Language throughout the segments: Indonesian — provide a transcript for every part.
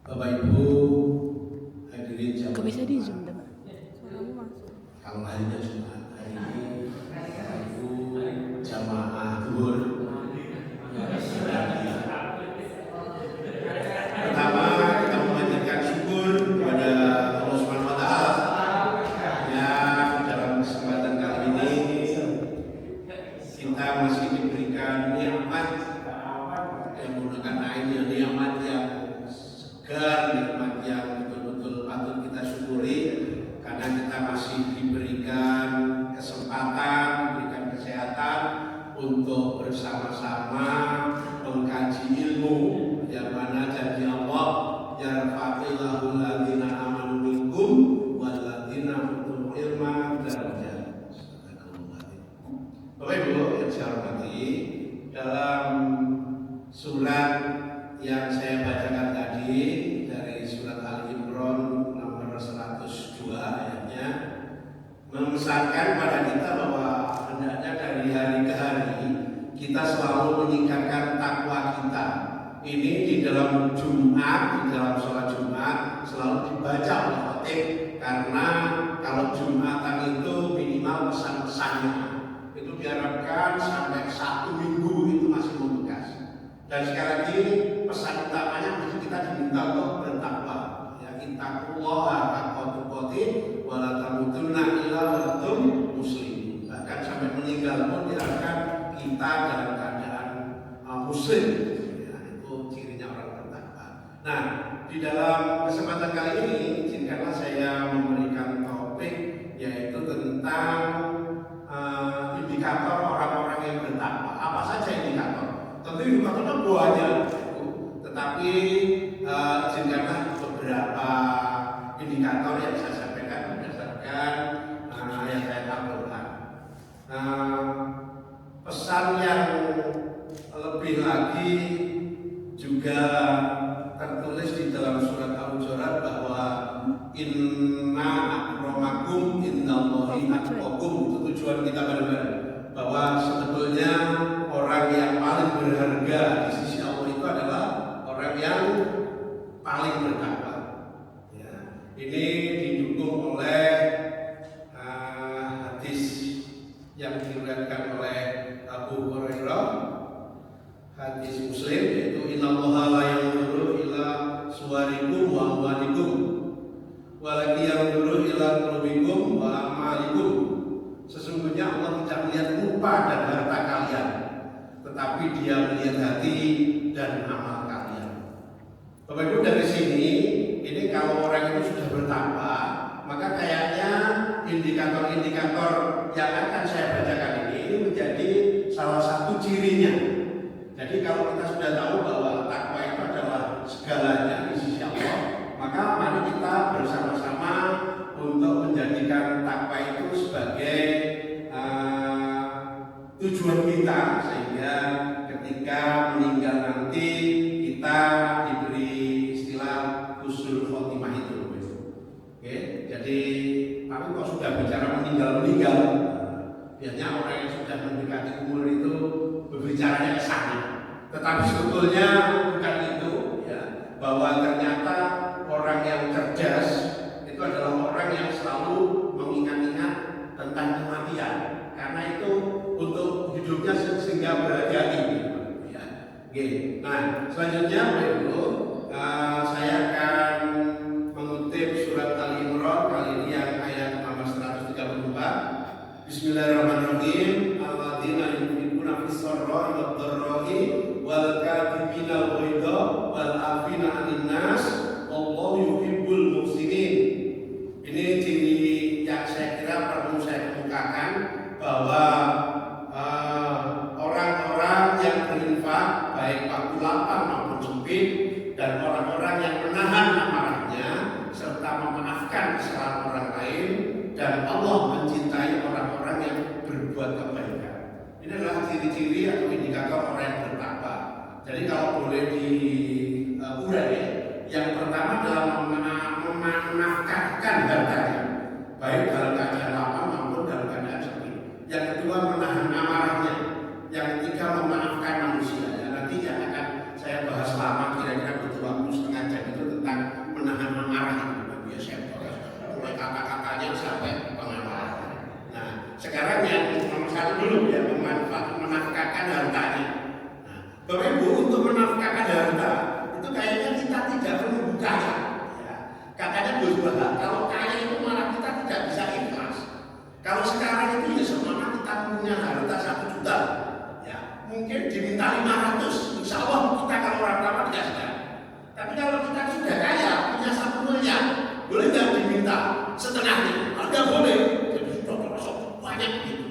Bapak Ibu hadirin jamaah. Bisa di zoom teman. Kalau harinya Jumat hari ini, Bapak Ibu jamaah zuhur. Pertama kita memanjatkan syukur kepada Allah Subhanahu Wa Taala yang dalam kesempatan kali ini kita masih diberikan nikmat yang menggunakan air, nikmat yang segar, nikmat yang betul-betul patut kita syukuri karena kita masih diberikan kesempatan, diberikan kesehatan untuk bersama-sama mengkaji ilmu yang mana janji Allah yarfa'illahu alladziina aamanu minkum walladziina utul ilma darajat. Bapak Ibu yang saya hormati, dalam surat yang saya bacakan tadi dari surat Al-Imran nomor 102 ayatnya memesankan pada kita bahwa hendaknya dari hari ke hari kita selalu meningkatkan takwa kita. Ini di dalam Jumat, di dalam sholat Jumat selalu dibaca oleh khotib karena kalau Jumatan itu minimal pesan-pesannya itu diharapkan sampai 1 minggu itu masih membekas. Dan sekali lagi pesan utamanya mesti kita diminta untuk bertakwa. Ya, ittaqullaha haqqa tuqatih wa la tamutunna illa wa antum muslimun. Bahkan sampai meninggal pun diharapkan kita dalam keadaan muslim. Ya, itu cirinya orang bertakwa. Nah, di dalam kesempatan kali ini izinkanlah saya memberikan topik yaitu tentang indikator orang-orang yang bertakwa. Apa saja indikator? Tentu indikatornya banyak, tetapi izinkanlah beberapa indikator yang saya sampaikan berdasarkan ayat-ayat Al-Quran. Pesan yang lebih lagi juga tertulis di dalam surat Al-Hujurat bahwa inna akramakum indallahi atqakum. Itu tujuan kita bareng-bareng, bahwa sebetulnya orang yang paling berharga di sisi Allah itu adalah orang yang paling bertakwa. Ya, ini didukung oleh hadis yang diriwayatkan oleh Abu Hurairah, hadis Muslim, yaitu innallaha la yanzuru ila suwarikum wa amwalikum walakin yanzuru ila qulubikum wa amalikum. Sesungguhnya Allah tidak melihat rupa dan harta kalian, tetapi Dia melihat hati dan amal kalian. Bapak Ibu, dari sini ini kalau orang itu sudah bertakwa, maka kayaknya indikator-indikator yang akan saya bacakan ini menjadi salah satu cirinya. Jadi kalau kita sudah tahu bahwa takwa itu adalah segalanya di sisi Allah, maka mari kita bersama-sama untuk menjadikan takwa itu sebagai tujuan kita, sehingga ketika meninggal nanti kita diberi istilah husnul khotimah itu. Oke, jadi tapi kok sudah bicara meninggal, biasanya orang yang sudah mendekati umur itu berbicaranya ke sana. Tetapi sebetulnya bukan itu, ya, bahwa ternyata orang yang cerdas itu adalah orang yang selalu mengingat-ingat tentang kematian, karena itu untuk hidupnya sehingga berhati-hati. Ya. Oke. Nah, selanjutnya saya akan mengutip surat Al-Imran kali ini yang ayat nomor 134. Bismillahirrahmanirrahim. Alladzina yunfiquna fis-sarra'i wad-dharra'i wal kadhibina al-ghaidha wal 'afina 'anil nas wallahu yuhibbul muhsinin. Ini ciri yang saya kira perlu saya kemukakan, bahwa orang-orang yang berinfak baik waktu lapang maupun sempit, dan orang-orang yang menahan amarahnya serta memaafkan kesalahan orang lain, dan Allah mencintai orang-orang yang berbuat kebaikan. Ini adalah ciri-ciri atau indikator orang yang bertakwa. Jadi kalau boleh diurai, yang pertama adalah menafkahkan hartanya, baik dalam keadaan lapang maupun dalam keadaan sempit. Yang kedua menahan amarahnya. Yang ketiga memaafkan manusia. Ya, nanti yang akan saya bahas lama, kira-kira butuh waktu setengah jam itu tentang menunggu kaya. Ya. Katanya Gus Baha, kalau kaya itu malah kita tidak bisa ikhlas. Kalau sekarang itu ya semua kita punya harta 1 juta, ya mungkin diminta 500, insya Allah kita kalau orang lama tidak sedang. Tapi kalau kita sudah kaya, punya 1 miliar, boleh nggak diminta setengahnya? Tidak boleh, jadi sudah termasuk banyak gitu.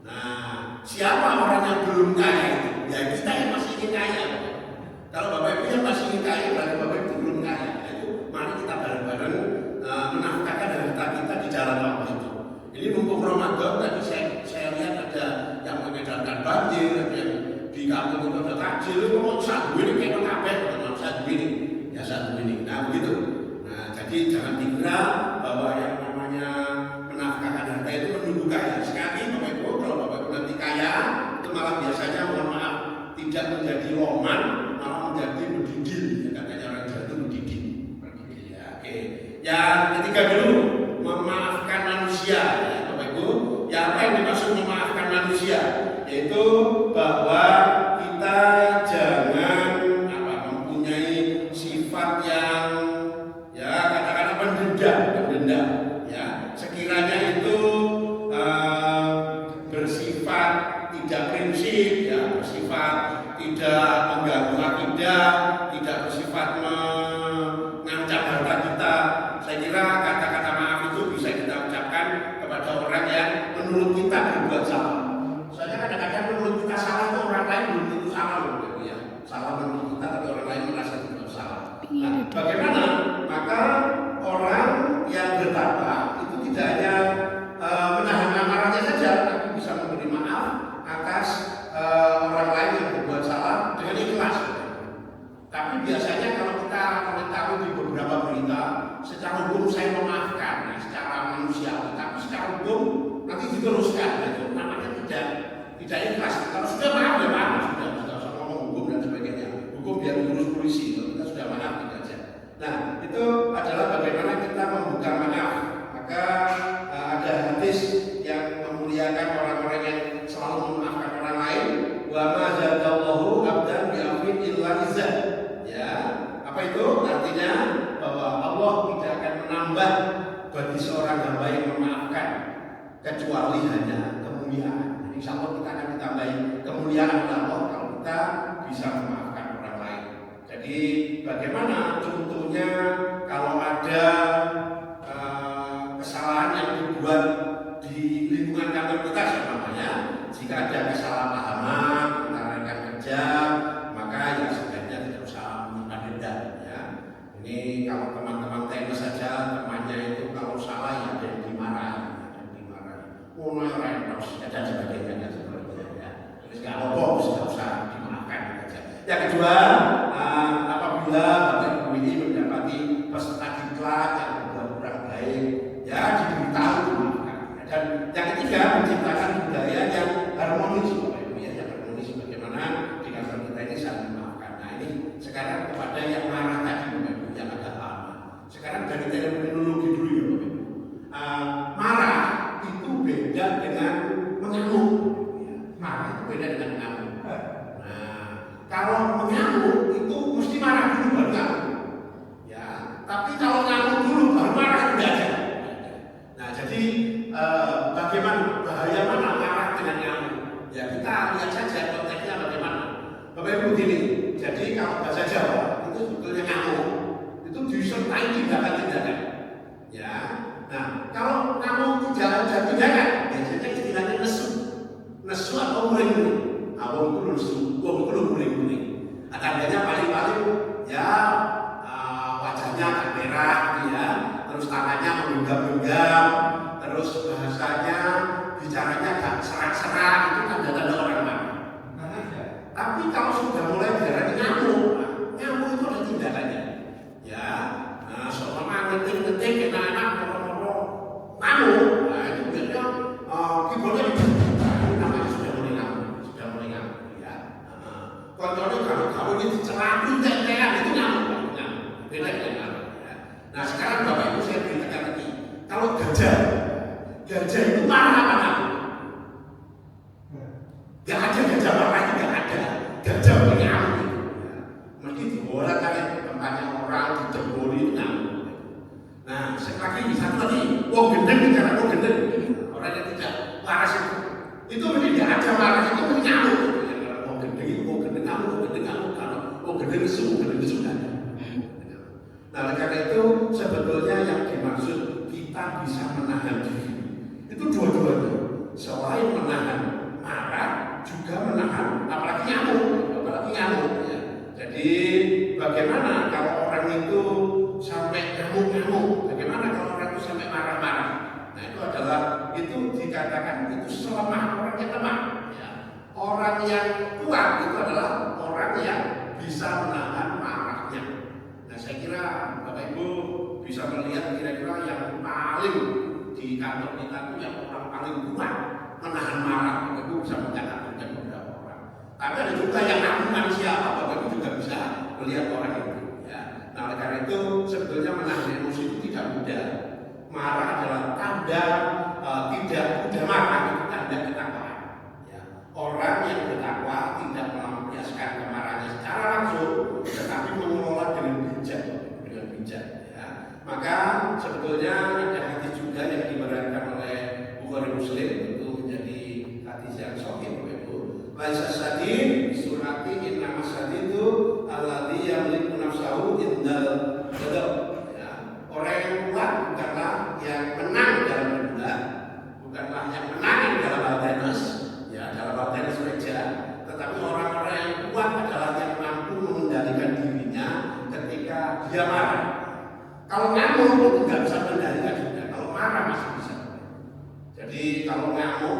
Nah, siapa orang yang belum kaya itu? Ya kita yang masih ingin kaya. Kalau Bapak Ibu yang masih ingin kaya, berarti Bapak Ibu belum kaya. Itu mari kita bareng-bareng menafkahkan harta kita di jalan Allah itu. Ini mumpung Ramadan, tadi saya lihat ada yang mengedarkan banjir, ada yang di kampung itu ada takjil, itu mau satu ini kayak kabeh, mau satu ini, ya satu ini. Nah begitu. Nah jadi jangan dikira bahwa yang namanya menafkahkan harta itu menunggu kaya. Sekali Bapak Ibu, kalau Bapak Ibu nanti kaya, itu malah biasanya mohon maaf tidak menjadi loman, malah menjadi mendidil. Ya, katanya orang Jawa itu mendidil. Ya, oke. Yang ketiga dulu, memaafkan manusia. Ya, Bapak Ibu, ya apa yang dimaksud memaafkan manusia? Yaitu bahwa kita jangan mempunyai sifat yang ya katakanlah pendendam, ya sekiranya itu bersifat tidak prinsip, ya bersifat tidak mengganggu akidah, tidak bersifat mengancam harta kita. Saya kira kata-kata maaf itu bisa kita ucapkan kepada orang yang menurut kita berbuat salah. Soalnya kadang-kadang menurut kita salah itu orang lain belum tentu salah loh, ya. Salah menurut kita tapi orang lain merasa tidak salah. Nah, bagaimana? Maka orang yang bertakwa itu tidak hanya menahan amarahnya saja, tapi bisa memberi maaf atas orang lain yang berbuat salah dengan ikhlas. Tapi biasanya kalau kita mengetahui di beberapa berita, secara hukum saya memaafkan, ya, secara manusiawi, tapi secara hukum nanti diteruskan, itu namanya tidak ikhlas. Kalau sudah maaf ya maaf, sudah usah ngomong hukum dan sebagainya. Hukum biar urus polisi, kalau kita sudah maaf gitu aja. Nah itu adalah bagaimana kita membuka maaf. Maka ada hadis yang memuliakan orang-orang yang selalu memaafkan orang lain. Wa ma jadallahu abdan bi afwin illa izzah. Ya, apa itu? Artinya bahwa Allah tidak akan menambah bagi seorang hamba yang memaafkan kecuali hanya kemuliaan. Jadi insya Allah kita akan ditambahi kemuliaan oleh Allah kalau kita bisa memaafkan orang lain. Jadi bagaimana contohnya kalau ada kesalahan yang dibuat di lingkungan kantor kita namanya, jika ada kesalahpahaman antara rekan kerja, maka ya sebaiknya tidak usah menyimpan dendam ya. Ini kalau teman-teman teknis saja, temannya itu kalau salah ya ada yang dimarahi, dan sebagainya dan sebagainya ya. Terus nggak apa-apa, sudah usah dimaafkan saja. Yang kedua, apabila Bapak Ibu ini mendapati peserta diklat yang berbuat kurang baik, ya diberitahu dimaafkan. Dan yang ketiga, menciptakan budaya yang harmonis, Bapak Ibu ya, yang harmonis bagaimana di kantor kita ini saling memaafkan. Nah ini sekarang kepada yang marah tadi, Bapak Ibu, yang agak lama. Sekarang dari terminologi dulu ya, Bapak Ibu. Marah itu beda dengan mengamuk. Marah itu beda dengan mengamuk. Nah, kalau mengamuk itu mesti marah dulu baru ngamuk. Ya, tapi kalau ngamuk dulu baru marah tidak ada. Nah, jadi bagaimana bahaya mana marah dengan ngamuk? Ya kita lihat saja konteksnya bagaimana. Bapak Ibu gini, jadi kalau bahasa Jawa itu sebetulnya ngamuk itu disertai tindakan-tindakan. Ya, nah kalau ngamuk tidak ada tindakan, biasanya istilahnya nesu atau muring-muring. Awang itu nesu, wong itu muring-muring. Tandanya paling-paling ya wajahnya agak merah, ya, terus tangannya menggenggam-genggam, terus bahasanya bicaranya agak serak-serak, itu tanda-tanda orang marah. Tapi kalau sudah mulai berani ngamuk itu ada tindakannya. Ya, nah soalnya ngetik-ngetik anak-anak moro-moro ngamuk, nah itu biasanya keyboardnya namanya sudah mulai ngamuk, ya. Contohnya kalau ini dicelapin tetean itu ngamuk, beda dengan ngamuk. Ya. Nah sekarang Bapak Ibu saya beritakan lagi, kalau gajah lagi, satu lagi, wong gendeng bicara wong gendeng. Orang yang tidak waras itu tidak ada waras itu menyamuk. Wong gendeng itu wong gendeng kamu, kalau wong gendeng nesu kan. Nah, oleh karena itu sebetulnya yang dimaksud kita bisa menahan diri itu dua-duanya. Selain menahan marah, juga menahan apalagi nyamuk ya. Jadi bagaimana kalau orang itu sampai ngamuk-ngamuk? Bagaimana kalau orang itu sampai marah-marah? Nah, itu dikatakan itu selemah orang yang lemah. Ya. Orang yang kuat itu adalah orang yang bisa menahan marahnya. Nah, saya kira Bapak Ibu bisa melihat kira-kira yang paling di kantor kita itu yang orang paling kuat menahan marah. Bapak Ibu bisa mencatatkan beberapa orang. Tapi ada juga yang manusia, Bapak Ibu juga bisa melihat orang itu. Ya. Nah, oleh karena itu sebetulnya menahan emosi itu tidak mudah. Marah adalah tanda tidak mudah marah, itu tanda ketakwaan. Ya. Orang yang bertakwa tidak melampiaskan kemarahannya secara langsung, tetapi mengelola dengan bijak. Ya. Maka sebetulnya ada hadis juga yang diberikan oleh Bukhari Muslim itu menjadi hadis yang sahih, Ibu. Laisa sadid surati inna masadidu alladhi yamliku nafsahu indal ghadab. Ya. Orang yang kuat bukanlah yang menang dalam berdebat, bukanlah yang menang dalam hal tenis, ya dalam hal tenis meja, tetapi orang-orang yang kuat adalah yang mampu mengendalikan dirinya ketika dia marah. Kalau ngamuk itu nggak bisa mengendalikan juga, kalau marah masih bisa. Jadi kalau ngamuk,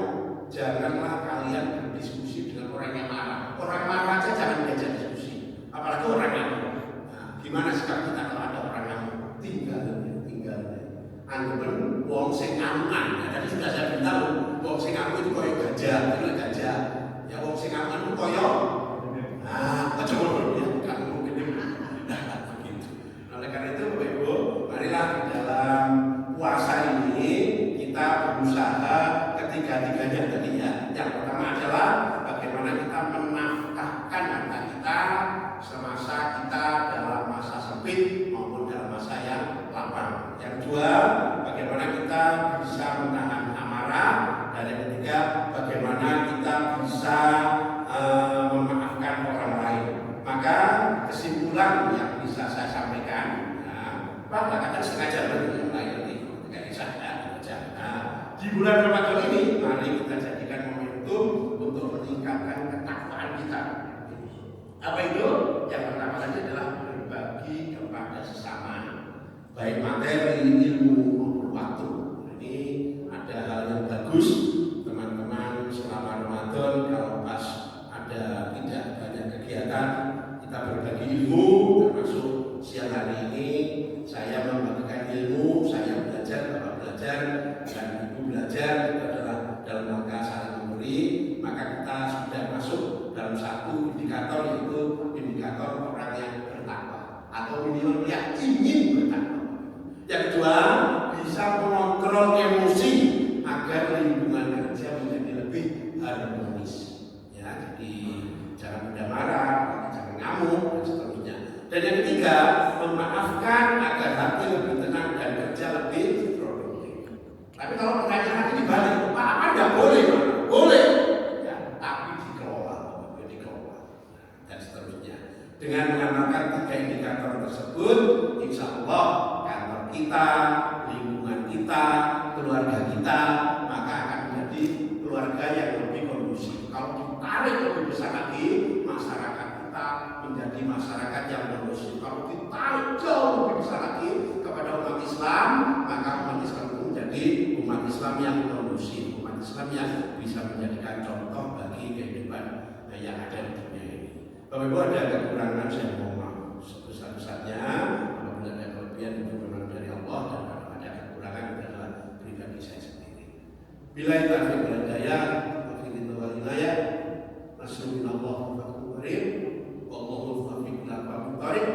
janganlah kalian berdiskusi dengan orang yang marah. Orang marah aja jangan diajak diskusi, apalagi orang ngamuk. Nah, gimana sikap kita kalau ada orang ngamuk? Tinggal. Anggapan wong sing ngamukan. Tadi sudah saya beritahu, wong sing ngamuk itu koyo gajah, ya wong sing ngamukan itu koyo aja ngono ya, bukan mungkin begitu. Oleh karena itu Bapak Ibu, marilah di dalam puasa ini kita berusaha ketiga-tiganya tadi ya. Yang pertama adalah bagaimana kita menafkahkan harta kita semasa kita dalam masa sempit maupun dalam masa yang lapang. Yang kedua, bagaimana kita bisa menahan amarah. Dan yang ketiga, bagaimana kita bisa memaafkan orang lain. Maka kesimpulan yang bisa saya sampaikan, Pak katakan sengaja yang lain nanti tidak bisa di bulan Ramadan ini, mari kita jadikan momentum untuk meningkatkan ketakwaan kita. Apa itu? Yang pertama tadi adalah berbagi kepada sesama, baik materi, ilmu maupun waktu. Ini ada hal yang bagus, teman-teman selama Ramadan kalau pas ada tidak banyak kegiatan, kita berbagi ilmu, termasuk siang hari ini saya membagikan ilmu, saya belajar, Bapak belajar, dan Ibu belajar, itu adalah dalam rangka saling memberi. Maka kita sudah masuk dalam satu indikator, yaitu indikator orang yang bertakwa atau minimal yang ingin bertakwa. Yang kedua, bisa mengontrol emosi agar lingkungan kerja menjadi lebih harmonis. Ya, jadi jangan mudah marah, jangan ngamuk dan seterusnya. Dan yang ketiga, memaafkan agar hati lebih tenang dan kerja lebih produktif. Tapi kalau pertanyaan hati dibalik, apa tidak boleh? Boleh, ya, tapi dikelola dan seterusnya. Dengan mengamalkan tiga indikator tersebut, insya Allah kantor kita, lingkungan kita, keluarga kita, maka akan menjadi keluarga yang lebih kondusif. Kalau ditarik lebih besar lagi, masyarakat kita menjadi masyarakat yang kondusif. Kalau ditarik jauh lebih besar lagi kepada umat Islam, maka umat Islam itu menjadi umat Islam yang kondusif, umat Islam yang bisa menjadikan contoh bagi kehidupan yang ada di dunia ini. Bapak Ibu, ada kekurangan saya mohon maaf sebesar-besarnya. Apabila ada kelebihan itu memang dari Allah, dan kalau ada kekurangan adalah pribadi saya sendiri. Bila taufiq wal hidayah, wal hidayah, nasrullah wa wallahu muwaffiq ila aqwamit thariq.